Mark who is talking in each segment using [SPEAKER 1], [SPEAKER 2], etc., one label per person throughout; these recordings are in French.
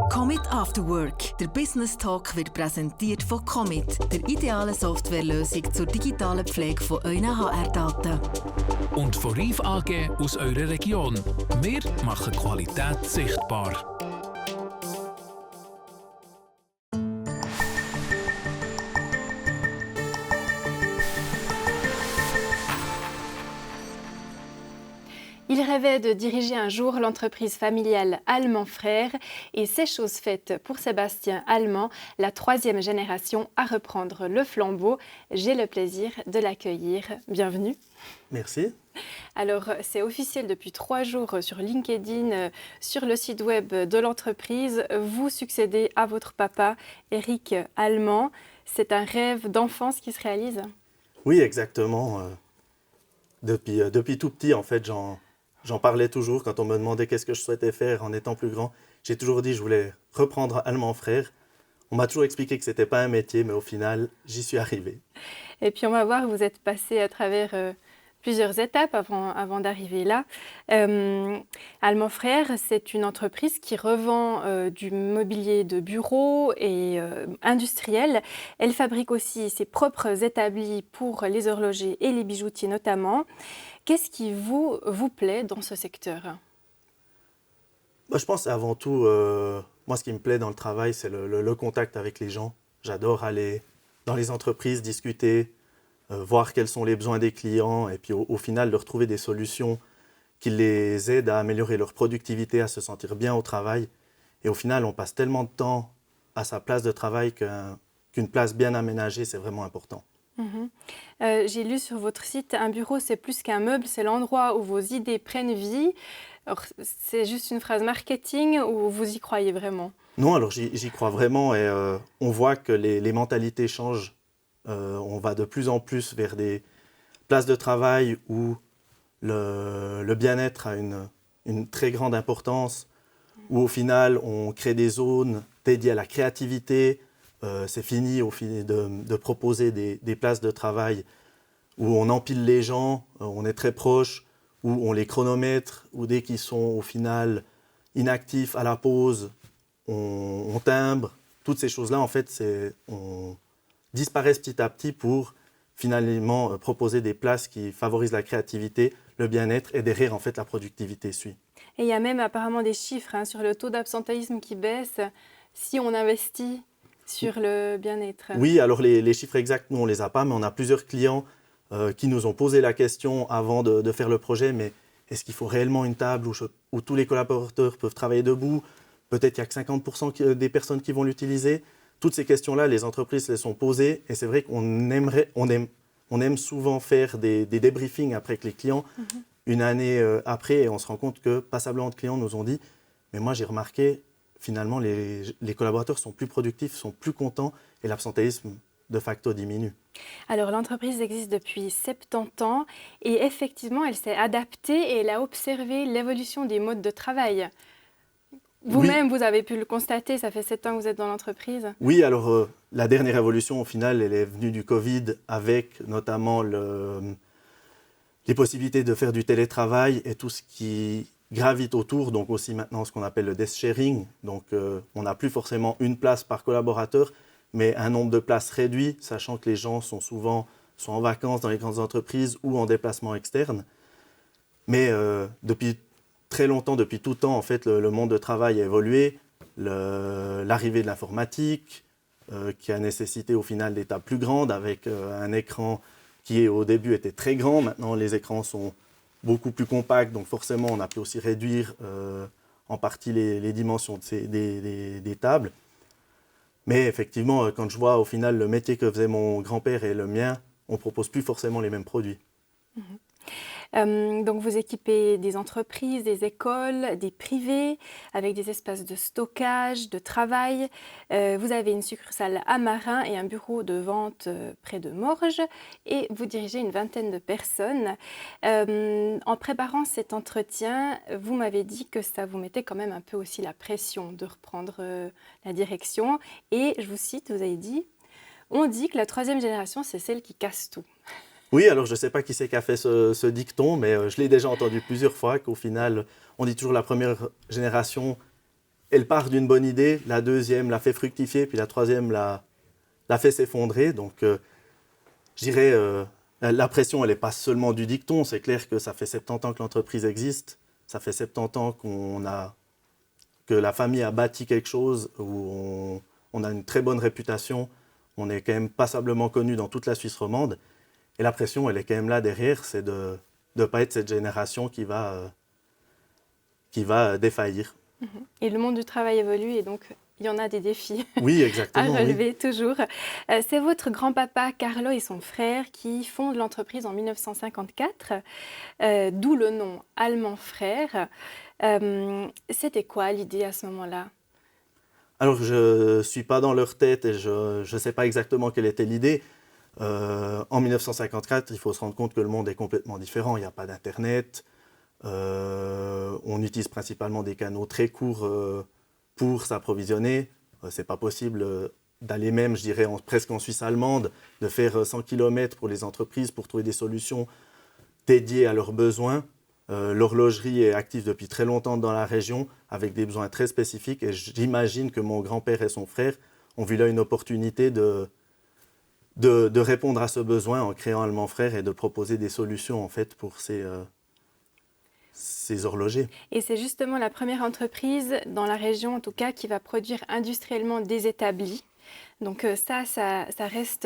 [SPEAKER 1] Commit After Work. Der Business Talk wird präsentiert von Commit, der idealen Softwarelösung zur digitalen Pflege von euren HR-Daten.
[SPEAKER 2] Und von Reif AG aus eurer Region. Wir machen Qualität sichtbar.
[SPEAKER 3] Il rêvait de diriger un jour l'entreprise familiale Allemand Frères et c'est chose faite pour Sébastien Allemand, la troisième génération à reprendre le flambeau. J'ai le plaisir de l'accueillir. Bienvenue.
[SPEAKER 4] Merci.
[SPEAKER 3] Alors, c'est officiel depuis 3 jours sur LinkedIn, sur le site web de l'entreprise. Vous succédez à votre papa, Eric Allemand. C'est un rêve d'enfance qui se réalise?
[SPEAKER 4] Oui, exactement. Depuis tout petit, en fait, j'en parlais toujours quand on me demandait qu'est-ce que je souhaitais faire en étant plus grand. J'ai toujours dit que je voulais reprendre Allemand Frères. On m'a toujours expliqué que ce n'était pas un métier, mais au final, j'y suis arrivé.
[SPEAKER 3] Et puis on va voir, vous êtes passé à travers plusieurs étapes avant d'arriver là. Allemand Frères, c'est une entreprise qui revend du mobilier de bureau et industriel. Elle fabrique aussi ses propres établis pour les horlogers et les bijoutiers notamment. Qu'est-ce qui vous plaît dans ce secteur?
[SPEAKER 4] Je pense avant tout, moi ce qui me plaît dans le travail, c'est le contact avec les gens. J'adore aller dans les entreprises, discuter, voir quels sont les besoins des clients et puis au final de retrouver des solutions qui les aident à améliorer leur productivité, à se sentir bien au travail. Et au final, on passe tellement de temps à sa place de travail qu'une place bien aménagée, c'est vraiment important.
[SPEAKER 3] J'ai lu sur votre site, un bureau c'est plus qu'un meuble, c'est l'endroit où vos idées prennent vie. Alors, c'est juste une phrase marketing ou vous y croyez vraiment?
[SPEAKER 4] Non, alors j'y crois vraiment et on voit que les mentalités changent. On va de plus en plus vers des places de travail où le bien-être a une très grande importance, où au final on crée des zones dédiées à la créativité. C'est fini de proposer des places de travail où on empile les gens, on est très proche, où on les chronomètre, où dès qu'ils sont au final inactifs à la pause, on timbre. Toutes ces choses-là, en fait, disparaissent petit à petit pour finalement proposer des places qui favorisent la créativité, le bien-être et derrière, en fait, la productivité suit.
[SPEAKER 3] Et il y a même apparemment des chiffres sur le taux d'absentéisme qui baisse si on investit sur le bien-être.
[SPEAKER 4] Oui, alors les chiffres exacts, nous, on ne les a pas, mais on a plusieurs clients qui nous ont posé la question avant de faire le projet, mais est-ce qu'il faut réellement une table où tous les collaborateurs peuvent travailler debout? Peut-être qu'il n'y a que 50% des personnes qui vont l'utiliser. Toutes ces questions-là, les entreprises les sont posées et c'est vrai qu'on aime souvent faire des débriefings après avec les clients, une année après, et on se rend compte que passablement de clients nous ont dit « mais moi j'ai remarqué, finalement les collaborateurs sont plus productifs, sont plus contents et l'absentéisme de facto diminue ».
[SPEAKER 3] Alors l'entreprise existe depuis 70 ans et effectivement elle s'est adaptée et elle a observé l'évolution des modes de travail. Vous-même, vous avez pu le constater, ça fait 7 ans que vous êtes dans l'entreprise.
[SPEAKER 4] Oui, alors la dernière évolution, au final, elle est venue du Covid avec notamment les possibilités de faire du télétravail et tout ce qui gravite autour, donc aussi maintenant ce qu'on appelle le desk sharing. Donc on n'a plus forcément une place par collaborateur, mais un nombre de places réduit, sachant que les gens sont souvent soit en vacances dans les grandes entreprises ou en déplacement externe. Mais depuis très longtemps, depuis tout temps, en fait, le monde de travail a évolué. L'arrivée de l'informatique, qui a nécessité au final des tables plus grandes, avec un écran qui au début était très grand. Maintenant, les écrans sont beaucoup plus compacts, donc forcément, on a pu aussi réduire en partie les dimensions des tables. Mais effectivement, quand je vois au final le métier que faisait mon grand-père et le mien, on ne propose plus forcément les mêmes produits.
[SPEAKER 3] Donc vous équipez des entreprises, des écoles, des privés, avec des espaces de stockage, de travail. Vous avez une succursale à Marin et un bureau de vente près de Morges et vous dirigez une vingtaine de personnes. En préparant cet entretien, vous m'avez dit que ça vous mettait quand même un peu aussi la pression de reprendre la direction. Et je vous cite, vous avez dit « On dit que la troisième génération, c'est celle qui casse tout ».
[SPEAKER 4] Oui, alors je ne sais pas qui c'est qui a fait ce dicton, mais je l'ai déjà entendu plusieurs fois, qu'au final, on dit toujours la première génération elle part d'une bonne idée, la deuxième la fait fructifier, puis la troisième la fait s'effondrer. Donc, je dirais, la pression, elle n'est pas seulement du dicton. C'est clair que ça fait 70 ans que l'entreprise existe. Ça fait 70 ans que la famille a bâti quelque chose où on a une très bonne réputation. On est quand même passablement connu dans toute la Suisse romande. Et la pression, elle est quand même là derrière. C'est de ne pas être cette génération qui va défaillir.
[SPEAKER 3] Et le monde du travail évolue et donc il y en a des défis
[SPEAKER 4] Oui, exactement.
[SPEAKER 3] à relever toujours. C'est votre grand-papa Carlo et son frère qui fondent l'entreprise en 1954, d'où le nom Allemand Frères. C'était quoi l'idée à ce moment-là?
[SPEAKER 4] Alors, je ne suis pas dans leur tête et je ne sais pas exactement quelle était l'idée. En 1954, il faut se rendre compte que le monde est complètement différent. Il n'y a pas d'Internet. On utilise principalement des canaux très courts pour s'approvisionner. Ce n'est pas possible d'aller même, je dirais, presque en Suisse allemande, de faire 100 km pour les entreprises pour trouver des solutions dédiées à leurs besoins. L'horlogerie est active depuis très longtemps dans la région avec des besoins très spécifiques et j'imagine que mon grand-père et son frère ont vu là une opportunité de répondre à ce besoin en créant Allemand Frères et de proposer des solutions en fait pour ces horlogers.
[SPEAKER 3] Et c'est justement la première entreprise dans la région en tout cas qui va produire industriellement des établis. Donc ça reste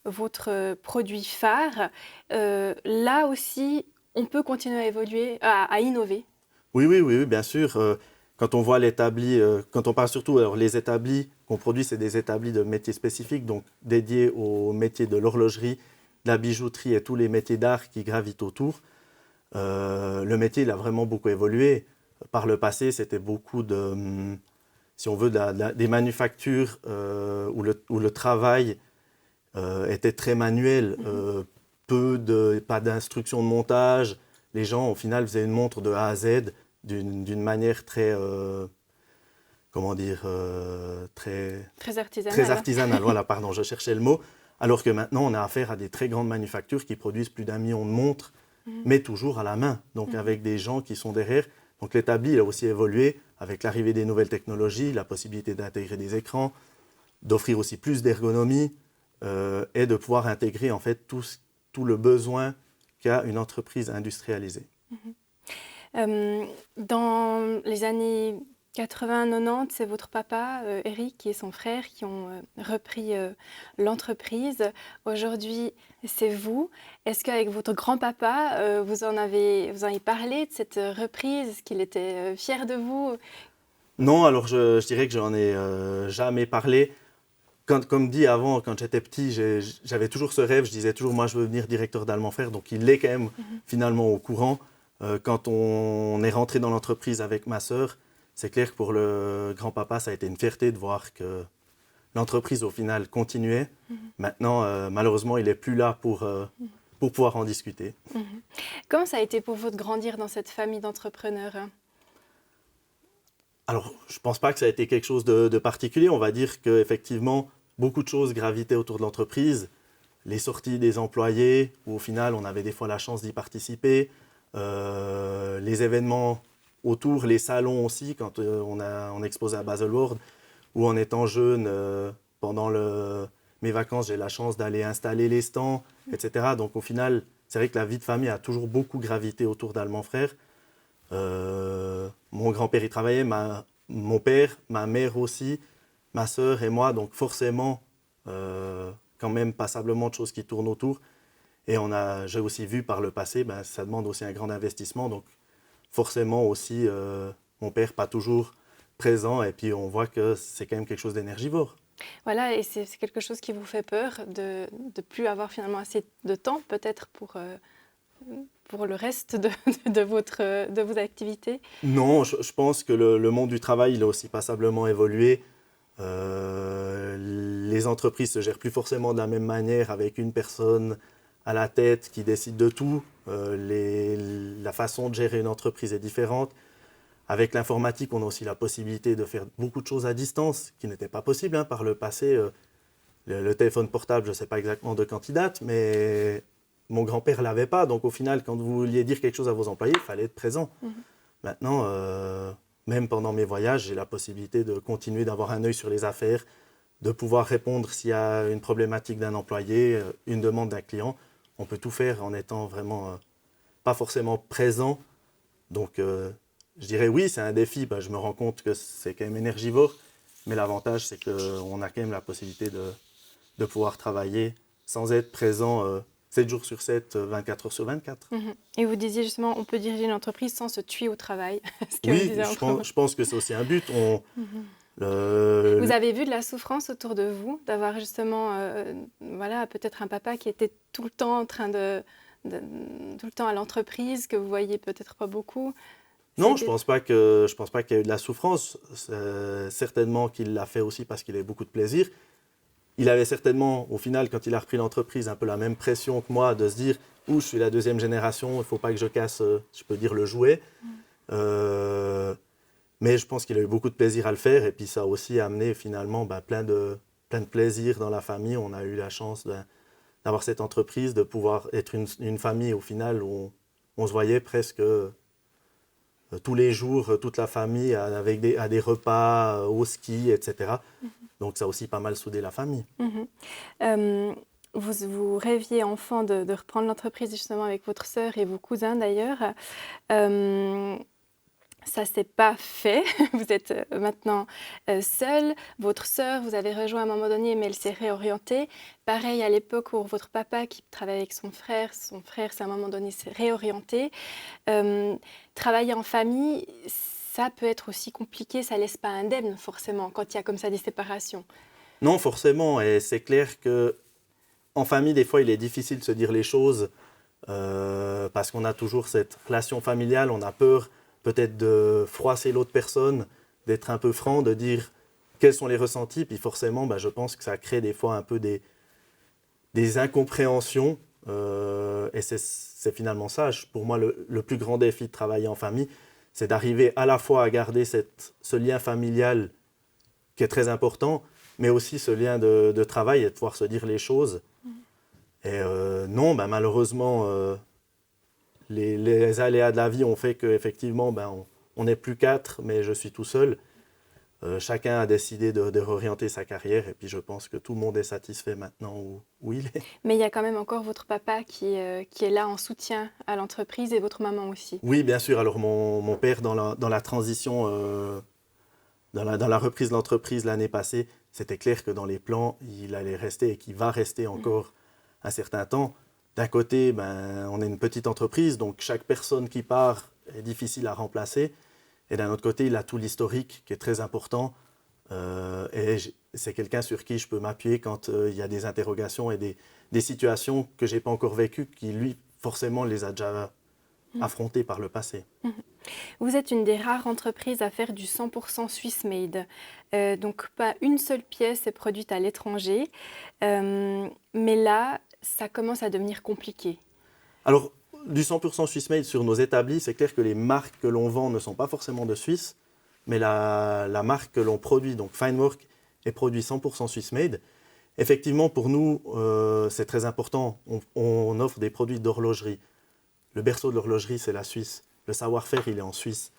[SPEAKER 3] votre produit phare. Là aussi, on peut continuer à évoluer, à innover.
[SPEAKER 4] Oui, bien sûr. Quand on voit l'établi, quand on parle surtout, alors les établis qu'on produit, c'est des établis de métiers spécifiques, donc dédiés au métier de l'horlogerie, de la bijouterie et tous les métiers d'art qui gravitent autour. Le métier, il a vraiment beaucoup évolué. Par le passé, c'était beaucoup si on veut, des manufactures où le travail était très manuel. Pas d'instruction de montage. Les gens, au final, faisaient une montre de A à Z d'une manière très,
[SPEAKER 3] très artisanale.
[SPEAKER 4] Très artisanale, voilà, pardon, je cherchais le mot. Alors que maintenant, on a affaire à des très grandes manufactures qui produisent plus d'1 million de montres, mais toujours à la main, donc avec des gens qui sont derrière. Donc l'établi, il a aussi évolué avec l'arrivée des nouvelles technologies, la possibilité d'intégrer des écrans, d'offrir aussi plus d'ergonomie et de pouvoir intégrer en fait tout le besoin qu'a une entreprise industrialisée.
[SPEAKER 3] Dans les années 80-90, c'est votre papa, Eric, et son frère qui ont repris l'entreprise. Aujourd'hui, c'est vous. Est-ce qu'avec votre grand-papa, vous en avez parlé de cette reprise? Est-ce qu'il était fier de vous?
[SPEAKER 4] Non, alors je dirais que j'en ai jamais parlé. Comme dit avant, quand j'étais petit, j'avais toujours ce rêve. Je disais toujours, moi, je veux devenir directeur d'Allemand Frères. Donc, il est quand même finalement au courant. Quand on est rentré dans l'entreprise avec ma sœur, c'est clair que pour le grand-papa, ça a été une fierté de voir que l'entreprise, au final, continuait. Maintenant, malheureusement, il n'est plus là pour pouvoir en discuter.
[SPEAKER 3] Comment ça a été pour vous de grandir dans cette famille d'entrepreneurs?
[SPEAKER 4] Alors, je ne pense pas que ça a été quelque chose de particulier. On va dire qu'effectivement, beaucoup de choses gravitaient autour de l'entreprise. Les sorties des employés, où au final, on avait des fois la chance d'y participer. Les événements autour, les salons aussi, quand on exposait à Baselworld, où en étant jeune, pendant mes vacances, j'ai la chance d'aller installer les stands, etc. Donc au final, c'est vrai que la vie de famille a toujours beaucoup gravité autour d'Allemand Frères. Mon grand-père y travaillait, mon père, ma mère aussi, ma sœur et moi, donc forcément, quand même passablement de choses qui tournent autour. Et j'ai aussi vu par le passé, ça demande aussi un grand investissement, donc forcément aussi, mon père pas toujours présent, et puis on voit que c'est quand même quelque chose d'énergivore.
[SPEAKER 3] Voilà, et c'est quelque chose qui vous fait peur de ne plus avoir finalement assez de temps peut-être pour le reste de vos activités?
[SPEAKER 4] Non, je pense que le monde du travail, il a aussi passablement évolué. Les entreprises se gèrent plus forcément de la même manière avec une personne à la tête qui décide de tout. La façon de gérer une entreprise est différente. Avec l'informatique, on a aussi la possibilité de faire beaucoup de choses à distance, qui n'était pas possible par le passé. Le téléphone portable, je ne sais pas exactement de quand il date, mais mon grand-père ne l'avait pas. Donc au final, quand vous vouliez dire quelque chose à vos employés, il fallait être présent. Maintenant, même pendant mes voyages, j'ai la possibilité de continuer d'avoir un œil sur les affaires, de pouvoir répondre s'il y a une problématique d'un employé, une demande d'un client. On peut tout faire en étant vraiment pas forcément présent. Donc, je dirais oui, c'est un défi. Je me rends compte que c'est quand même énergivore, mais l'avantage, c'est qu'on a quand même la possibilité de pouvoir travailler sans être présent 7 jours sur 7, 24 heures sur 24.
[SPEAKER 3] Et vous disiez justement, on peut diriger une entreprise sans se tuer au travail. Ce que
[SPEAKER 4] Oui,
[SPEAKER 3] vous disiez
[SPEAKER 4] je pense que c'est aussi un but.
[SPEAKER 3] Vous avez vu de la souffrance autour de vous, d'avoir justement, voilà, peut-être un papa qui était tout le temps en train tout le temps à l'entreprise, que vous voyez peut-être pas beaucoup.
[SPEAKER 4] Non, je pense pas qu'il y a eu de la souffrance. Certainement qu'il l'a fait aussi parce qu'il avait beaucoup de plaisir. Il avait certainement, au final, quand il a repris l'entreprise, un peu la même pression que moi de se dire « Ouh, je suis la deuxième génération, il ne faut pas que je casse, je peux dire, le jouet ». Mais je pense qu'il a eu beaucoup de plaisir à le faire et puis ça a aussi amené finalement plein de plaisir dans la famille. On a eu la chance d'avoir cette entreprise, de pouvoir être une famille au final où on se voyait presque tous les jours, toute la famille, avec à des repas, au ski, etc. Donc ça a aussi pas mal soudé la famille.
[SPEAKER 3] Vous rêviez enfant de reprendre l'entreprise justement avec votre sœur et vos cousins d'ailleurs. Ça ne s'est pas fait. Vous êtes maintenant seul. Votre sœur, vous avez rejoint à un moment donné, mais elle s'est réorientée. Pareil à l'époque pour votre papa qui travaillait avec son frère, à un moment donné, s'est réorienté. Travailler en famille, ça peut être aussi compliqué. Ça ne laisse pas indemne forcément quand il y a comme ça des séparations.
[SPEAKER 4] Non, forcément. Et c'est clair qu'en famille, des fois, il est difficile de se dire les choses parce qu'on a toujours cette relation familiale. On a peur peut-être de froisser l'autre personne, d'être un peu franc, de dire quels sont les ressentis. Puis forcément, je pense que ça crée des fois un peu des incompréhensions. Et c'est finalement ça. Pour moi, le plus grand défi de travailler en famille, c'est d'arriver à la fois à garder ce lien familial qui est très important, mais aussi ce lien de travail et de pouvoir se dire les choses. Et non, malheureusement... Les aléas de la vie ont fait qu'effectivement, on n'est plus 4, mais je suis tout seul. Chacun a décidé de réorienter sa carrière et puis je pense que tout le monde est satisfait maintenant où il est.
[SPEAKER 3] Mais il y a quand même encore votre papa qui est là en soutien à l'entreprise et votre maman aussi.
[SPEAKER 4] Oui, bien sûr. Alors mon père, dans la transition, dans la reprise de l'entreprise l'année passée, c'était clair que dans les plans, il allait rester et qu'il va rester encore un certain temps. D'un côté, on est une petite entreprise, donc chaque personne qui part est difficile à remplacer. Et d'un autre côté, il a tout l'historique qui est très important. Et c'est quelqu'un sur qui je peux m'appuyer quand il y a des interrogations et des situations que je n'ai pas encore vécues, qui lui, forcément, les a déjà affrontées par le passé.
[SPEAKER 3] Vous êtes une des rares entreprises à faire du 100% Swiss made. Donc pas une seule pièce est produite à l'étranger. Mais là, ça commence à devenir compliqué.
[SPEAKER 4] Alors, du 100% Swiss made sur nos établis, c'est clair que les marques que l'on vend ne sont pas forcément de Suisse, mais la marque que l'on produit, donc Finework, est produit 100% Swiss made. Effectivement, pour nous, c'est très important. On offre des produits d'horlogerie. Le berceau de l'horlogerie, c'est la Suisse. Le savoir-faire, il est en Suisse.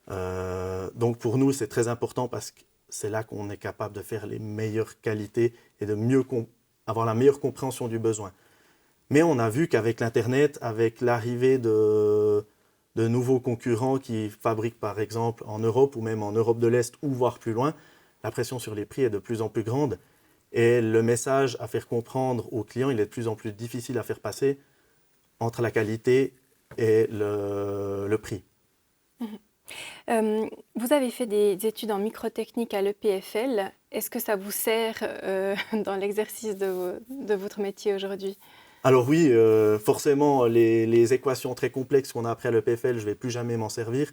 [SPEAKER 4] Donc pour nous, c'est très important parce que c'est là qu'on est capable de faire les meilleures qualités et de avoir la meilleure compréhension du besoin. Mais on a vu qu'avec l'Internet, avec l'arrivée de nouveaux concurrents qui fabriquent par exemple en Europe ou même en Europe de l'Est ou voire plus loin, la pression sur les prix est de plus en plus grande et le message à faire comprendre aux clients, il est de plus en plus difficile à faire passer entre la qualité et le prix.
[SPEAKER 3] Vous avez fait des études en microtechnique à l'EPFL. Est-ce que ça vous sert dans l'exercice de votre métier aujourd'hui ?
[SPEAKER 4] Alors oui, forcément, les équations très complexes qu'on a appris à l'EPFL, je ne vais plus jamais m'en servir.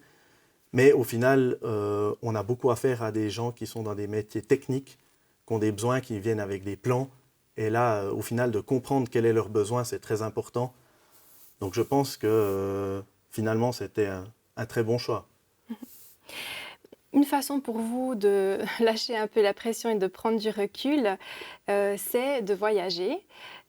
[SPEAKER 4] Mais au final, on a beaucoup à faire à des gens qui sont dans des métiers techniques, qui ont des besoins, qui viennent avec des plans. Et là, au final, de comprendre quel est leur besoin, c'est très important. Donc je pense que finalement, c'était un très bon choix.
[SPEAKER 3] Une façon pour vous de lâcher un peu la pression et de prendre du recul, c'est de voyager.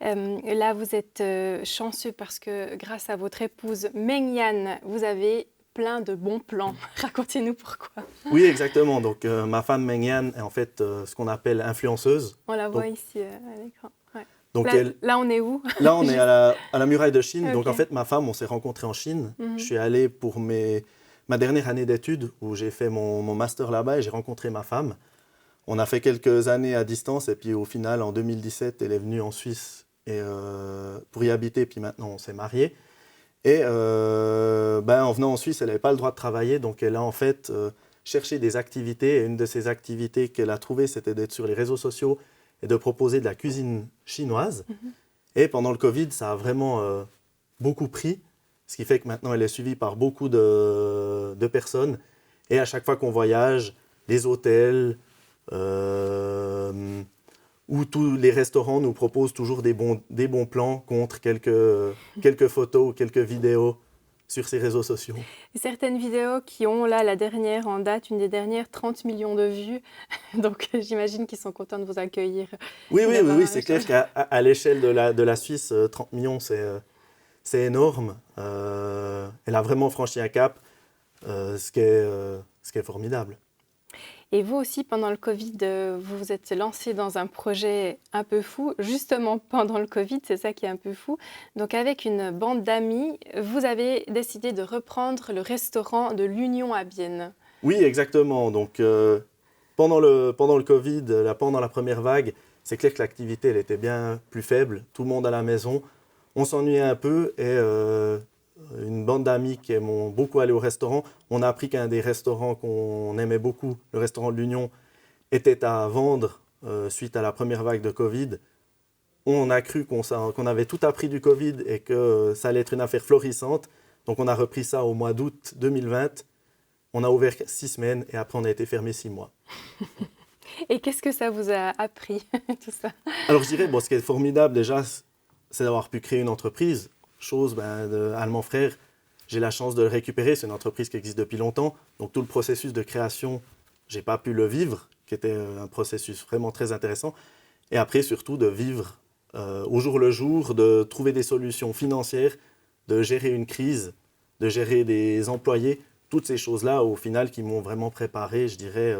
[SPEAKER 3] Là, vous êtes chanceux parce que grâce à votre épouse Meng Yan, vous avez plein de bons plans. Racontez-nous pourquoi.
[SPEAKER 4] Oui, exactement. Donc, ma femme Meng Yan est en fait ce qu'on appelle influenceuse.
[SPEAKER 3] On la voit ici à l'écran. Ouais.
[SPEAKER 4] Donc,
[SPEAKER 3] là, on est où?
[SPEAKER 4] Là, on est à la muraille de Chine.
[SPEAKER 3] Okay.
[SPEAKER 4] Donc, en fait, ma femme, on s'est rencontrés en Chine. Je suis allé pour ma dernière année d'études où j'ai fait mon master là-bas et j'ai rencontré ma femme. On a fait quelques années à distance et puis au final, en 2017, elle est venue en Suisse pour y habiter. Puis maintenant, on s'est mariés. Et en venant en Suisse, elle n'avait pas le droit de travailler. Donc, elle a en fait cherché des activités. Et une de ces activités qu'elle a trouvées, c'était d'être sur les réseaux sociaux et de proposer de la cuisine chinoise. Et pendant le Covid, ça a vraiment beaucoup pris. Ce qui fait que maintenant, elle est suivie par beaucoup de personnes. Et à chaque fois qu'on voyage, les hôtels ou tous les restaurants nous proposent toujours des bons plans contre quelques photos ou quelques vidéos sur ces réseaux sociaux.
[SPEAKER 3] Et certaines vidéos qui ont, là, la dernière en date, une des dernières, 30 millions de vues. Donc, j'imagine qu'ils sont contents de vous accueillir.
[SPEAKER 4] Oui, c'est clair qu'à l'échelle de la Suisse, 30 millions, c'est énorme. Elle a vraiment franchi un cap, ce qui est formidable.
[SPEAKER 3] Et vous aussi, pendant le Covid, vous vous êtes lancé dans un projet un peu fou, justement pendant le Covid, c'est ça qui est un peu fou. Donc avec une bande d'amis, vous avez décidé de reprendre le restaurant de l'Union à Bienne.
[SPEAKER 4] Oui, exactement. Donc pendant le Covid, pendant la première vague, c'est clair que l'activité elle était bien plus faible, tout le monde à la maison. On s'ennuyait un peu et une bande d'amis qui aiment beaucoup aller au restaurant, on a appris qu'un des restaurants qu'on aimait beaucoup, le restaurant de l'Union, était à vendre suite à la première vague de Covid. On a cru qu'on avait tout appris du Covid et que ça allait être une affaire florissante. Donc on a repris ça au mois d'août 2020. On a ouvert 6 semaines et après on a été fermé 6 mois.
[SPEAKER 3] Et qu'est-ce que ça vous a appris, tout ça?
[SPEAKER 4] Alors je dirais, ce qui est formidable déjà, c'est d'avoir pu créer une entreprise. Chose de Allemand Frères, j'ai la chance de le récupérer. C'est une entreprise qui existe depuis longtemps. Donc tout le processus de création, je n'ai pas pu le vivre, qui était un processus vraiment très intéressant. Et après, surtout, de vivre au jour le jour, de trouver des solutions financières, de gérer une crise, de gérer des employés. Toutes ces choses-là, au final, qui m'ont vraiment préparé, je dirais,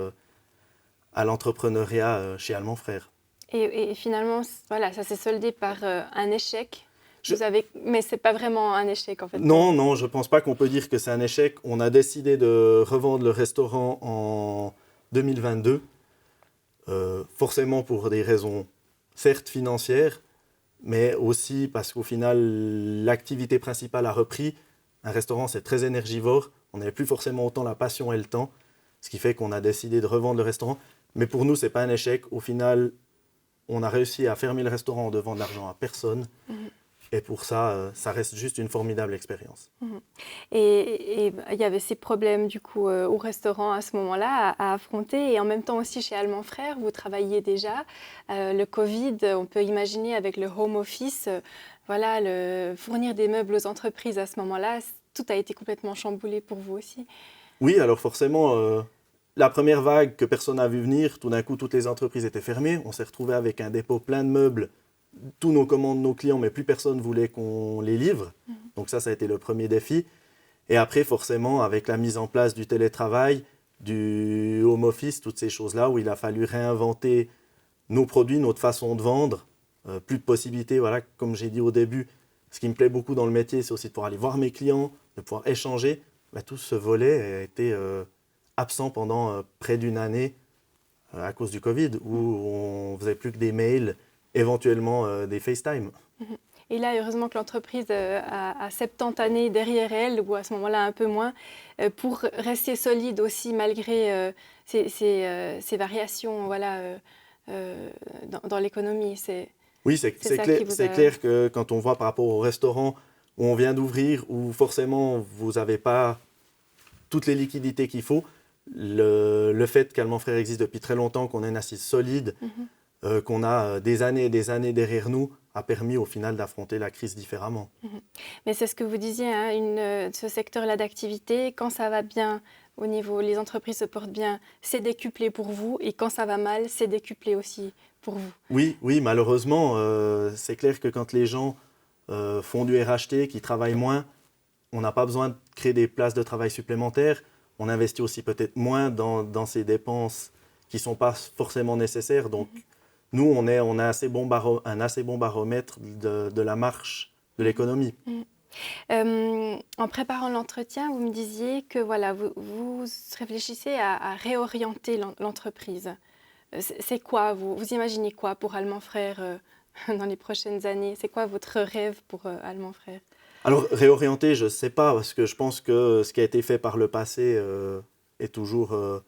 [SPEAKER 4] à l'entrepreneuriat chez Allemand Frères.
[SPEAKER 3] Et finalement, voilà, ça s'est soldé par un échec. Mais ce n'est pas vraiment un échec en fait.
[SPEAKER 4] Non, je ne pense pas qu'on peut dire que c'est un échec. On a décidé de revendre le restaurant en 2022, forcément pour des raisons certes financières, mais aussi parce qu'au final, l'activité principale a repris. Un restaurant, c'est très énergivore. On n'avait plus forcément autant la passion et le temps, ce qui fait qu'on a décidé de revendre le restaurant. Mais pour nous, ce n'est pas un échec. Au final, on a réussi à fermer le restaurant en devant de l'argent à personne. Et pour ça, ça reste juste une formidable expérience.
[SPEAKER 3] Et il y avait ces problèmes du coup au restaurant à ce moment-là à affronter. Et en même temps aussi chez Allemand Frères, vous travailliez déjà. Le Covid, on peut imaginer avec le home office, fournir des meubles aux entreprises à ce moment-là, tout a été complètement chamboulé pour vous aussi.
[SPEAKER 4] Oui, alors forcément, la première vague que personne n'a vu venir, tout d'un coup, toutes les entreprises étaient fermées. On s'est retrouvé avec un dépôt plein de meubles. Tous nos commandes, nos clients, mais plus personne voulait qu'on les livre. Donc ça a été le premier défi. Et après, forcément, avec la mise en place du télétravail, du home office, toutes ces choses-là, où il a fallu réinventer nos produits, notre façon de vendre, plus de possibilités. Voilà, comme j'ai dit au début, ce qui me plaît beaucoup dans le métier, c'est aussi de pouvoir aller voir mes clients, de pouvoir échanger. Tout ce volet a été absent pendant près d'une année à cause du Covid, où on ne faisait plus que des mails, éventuellement des FaceTime.
[SPEAKER 3] Et là, heureusement que l'entreprise a 70 années derrière elle, ou à ce moment-là un peu moins, pour rester solide aussi malgré ces variations dans l'économie.
[SPEAKER 4] Oui, c'est clair que quand on voit par rapport au restaurant où on vient d'ouvrir, où forcément vous n'avez pas toutes les liquidités qu'il faut, le fait qu'Allemand Frères existe depuis très longtemps, qu'on ait une assise solide, qu'on a des années et des années derrière nous, a permis au final d'affronter la crise différemment.
[SPEAKER 3] Mais c'est ce que vous disiez, ce secteur-là d'activité, quand ça va bien, au niveau, les entreprises se portent bien, c'est décuplé pour vous, et quand ça va mal, c'est décuplé aussi pour vous.
[SPEAKER 4] Oui, malheureusement, c'est clair que quand les gens font du RHT, qui travaillent moins, on n'a pas besoin de créer des places de travail supplémentaires. On investit aussi peut-être moins dans ces dépenses qui ne sont pas forcément nécessaires. Donc, nous, on a un assez bon baromètre de la marche de l'économie.
[SPEAKER 3] En préparant l'entretien, vous me disiez que voilà, vous réfléchissez à réorienter l'entreprise. C'est quoi, vous imaginez quoi pour Allemand Frères dans les prochaines années? C'est quoi votre rêve pour Allemand Frères?
[SPEAKER 4] Alors, réorienter, je ne sais pas, parce que je pense que ce qui a été fait par le passé est toujours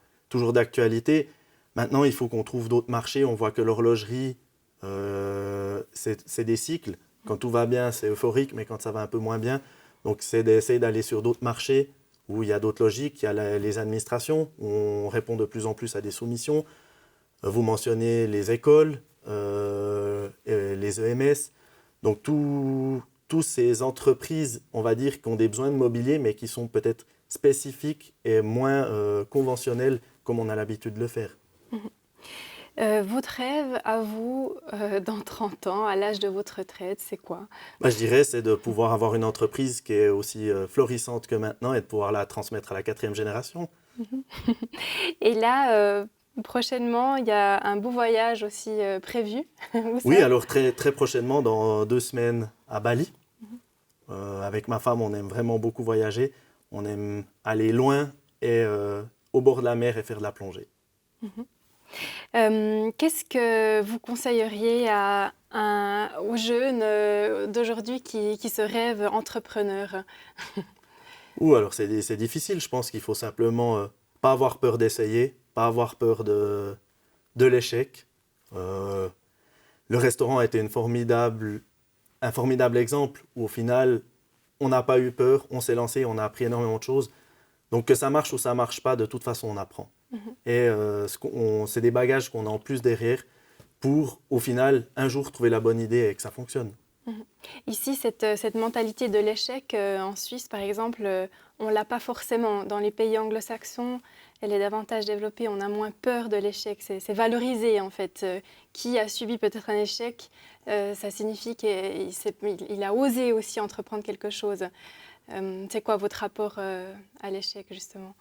[SPEAKER 4] d'actualité. Maintenant, il faut qu'on trouve d'autres marchés. On voit que l'horlogerie, c'est des cycles. Quand tout va bien, c'est euphorique, mais quand ça va un peu moins bien, donc c'est d'essayer d'aller sur d'autres marchés où il y a d'autres logiques. Il y a les administrations, où on répond de plus en plus à des soumissions. Vous mentionnez les écoles, les EMS. Donc, toutes ces entreprises, on va dire, qui ont des besoins de mobilier, mais qui sont peut-être spécifiques et moins conventionnels comme on a l'habitude de le faire.
[SPEAKER 3] Votre rêve à vous, dans 30 ans, à l'âge de votre retraite, c'est quoi?
[SPEAKER 4] Je dirais c'est de pouvoir avoir une entreprise qui est aussi florissante que maintenant et de pouvoir la transmettre à la 4e génération.
[SPEAKER 3] Et là, prochainement, il y a un beau voyage aussi prévu.
[SPEAKER 4] Oui, alors très, très prochainement, dans 2 semaines, à Bali. Avec ma femme, on aime vraiment beaucoup voyager. On aime aller loin et au bord de la mer et faire de la plongée.
[SPEAKER 3] Qu'est-ce que vous conseilleriez aux jeunes d'aujourd'hui qui se rêvent entrepreneurs?
[SPEAKER 4] Alors c'est difficile. Je pense qu'il faut simplement pas avoir peur d'essayer, pas avoir peur de l'échec. Le restaurant a été un formidable exemple où au final, on n'a pas eu peur, on s'est lancé, on a appris énormément de choses. Donc que ça marche ou ça marche pas, de toute façon, on apprend. Et c'est des bagages qu'on a en plus derrière pour, au final, un jour trouver la bonne idée et que ça fonctionne.
[SPEAKER 3] Ici, cette mentalité de l'échec, en Suisse, par exemple, on ne l'a pas forcément. Dans les pays anglo-saxons, elle est davantage développée, on a moins peur de l'échec. C'est valorisé, en fait. Qui a subi peut-être un échec, ça signifie qu'il a osé aussi entreprendre quelque chose. C'est quoi votre rapport à l'échec, justement?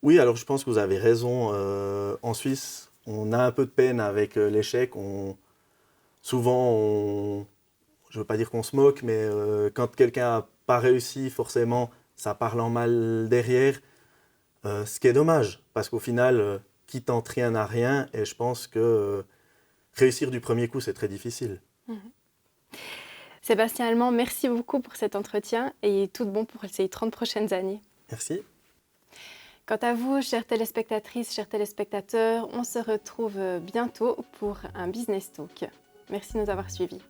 [SPEAKER 4] Oui, alors je pense que vous avez raison. En Suisse, on a un peu de peine avec l'échec. Souvent, je ne veux pas dire qu'on se moque, mais quand quelqu'un n'a pas réussi, forcément, ça parle en mal derrière. Ce qui est dommage, parce qu'au final, qui tente rien n'a rien. Et je pense que réussir du premier coup, c'est très difficile.
[SPEAKER 3] Sébastien Allemand, merci beaucoup pour cet entretien et tout de bon pour ces 30 prochaines années.
[SPEAKER 4] Merci.
[SPEAKER 3] Quant à vous, chères téléspectatrices, chers téléspectateurs, on se retrouve bientôt pour un Business Talk. Merci de nous avoir suivis.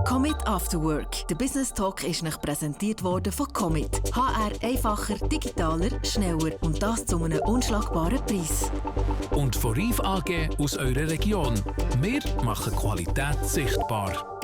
[SPEAKER 1] Commit After Work. Der Business Talk ist euch präsentiert worden von Commit. HR einfacher, digitaler, schneller und das zu einem unschlagbaren Preis.
[SPEAKER 2] Und von Reif AG aus eurer Region. Wir machen Qualität sichtbar.